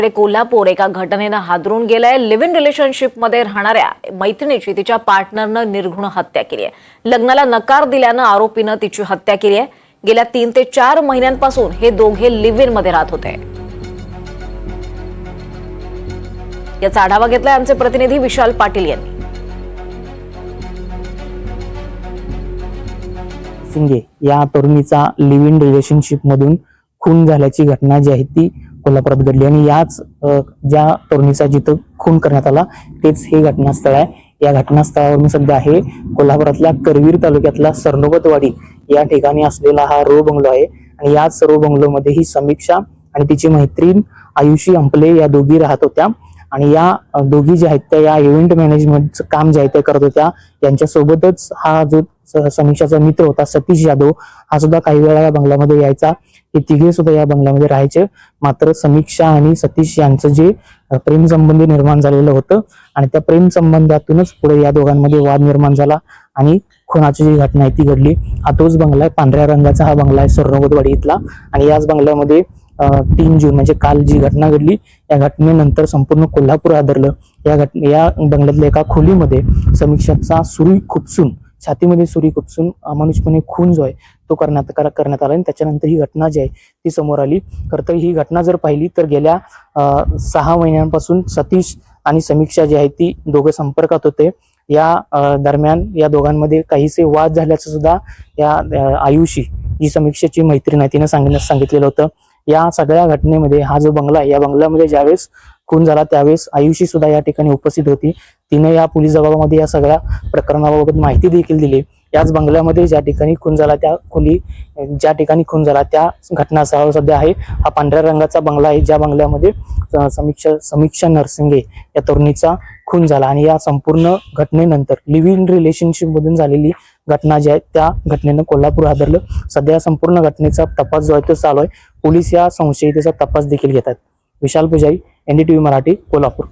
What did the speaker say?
कोल्हापूर एका घटनेनं हादरून गेलंय। लिव्ह इन रिलेशनशिप मध्ये राहणाऱ्या मैत्रिणीची तिच्या पार्टनरनं निर्घृण हत्या केली आहे। लग्नाला नकार दिल्यानं आरोपीनं तिची हत्या केली आहे। गेल्या 3 ते 4 महिन्यांपासून हे दोघे लिव्ह इन मध्ये राहत होते। याचा आढावा घेतलाय आमचे प्रतिनिधी विशाल पाटील यांनी। सिंगे या तरुणीचा लिव्ह इन रिलेशनशिप मधून खून झाल्याची घटना जी आहे ती कोल्हापुरात घडली आणि याच ज्या तरुणीचा जिथं खून करण्यात आला तेच हे घटनास्थळ आहे। या घटनास्थळावर मी सध्या आहे। कोल्हापुरातल्या करवीर तालुक्यातला सरनोबतवाडी या ठिकाणी असलेला हा रो बंगलो आहे आणि याच रो बंगलोमध्ये ही समीक्षा आणि तिची मैत्रीण आयुषी अंपले या दोघी राहत होत्या आणि या दोघी ज्या आहेत त्या या इव्हेंट मॅनेजमेंटचं काम जे आहे ते करत होत्या। यांच्यासोबतच हा जो समीक्षाचा मित्र होता सतीश यादव हा सुद्धा काही वेळा या बंगल्यामध्ये यायचा। हे तिघे सुद्धा या बंगल्यामध्ये राहायचे। मात्र समीक्षा आणि सतीश यांचं जे प्रेम संबंध निर्माण झालेलं होतं आणि त्या प्रेम संबंधातूनच पुढे या दोघांमध्ये वाद निर्माण झाला आणि खुनाची जी घटना आहे ती घडली। हा तोच बंगला आहे, पांढऱ्या रंगाचा हा बंगला आहे सरनोबतवाडी इथला आणि याच बंगल्यामध्ये 3 जून म्हणजे काल जी घटना घडली या घटनेनंतर संपूर्ण कोल्हापूर हादरलं। या बंगल्यातल्या एका खोलीमध्ये समीक्षाचा सुरी खुपसून छातीमध्ये सुरी खुपसून अमानुषपणे खून जो आहे तो करण्यात आला आणि त्याच्यानंतर ही घटना जी आहे ती समोर आली। खरं तर ही घटना जर पाहिली तर गेल्या 6 महिन्यांपासून सतीश आणि समीक्षा जी आहे ती दोघं संपर्कात होते। या दरम्यान या दोघांमध्ये काहीसे वाद झाल्याचं सुद्धा या आयुषी जी समीक्षेची मैत्रीण आहे तिने सांगितलेलं होतं। या सगळ्या घटनेमध्ये हा जो बंगला आहे या बंगल्यामध्ये ज्यावेळेस खून झाला त्यावेळेस आयुषी सुद्धा या ठिकाणी उपस्थित होती। तिने या पोलीस जबाबामध्ये या सगळ्या प्रकरणाबाबत माहिती देखील दिली। याच बंगल्यामध्ये ज्या ठिकाणी खून झाला ज्या ठिकाणी खून झाला त्या घटनास्थळावर सध्या आहे हा पांढऱ्या रंगाचा बंगला आहे ज्या बंगल्यामध्ये समीक्षा नरसिंगे या तरुणीचा खून झाला आणि या संपूर्ण घटनेनंतर लिव्ह इन रिलेशनशिप मधून झालेली घटना जी आहे त्या घटनेनं कोल्हापूर हादरलं। सध्या संपूर्ण घटनेचा तपास जो आहे तो चालू आहे। पोलीस या संशयितेचा तपास देखील घेतात। विशाल पुजारी, NDTV मराठी, कोल्हापूर।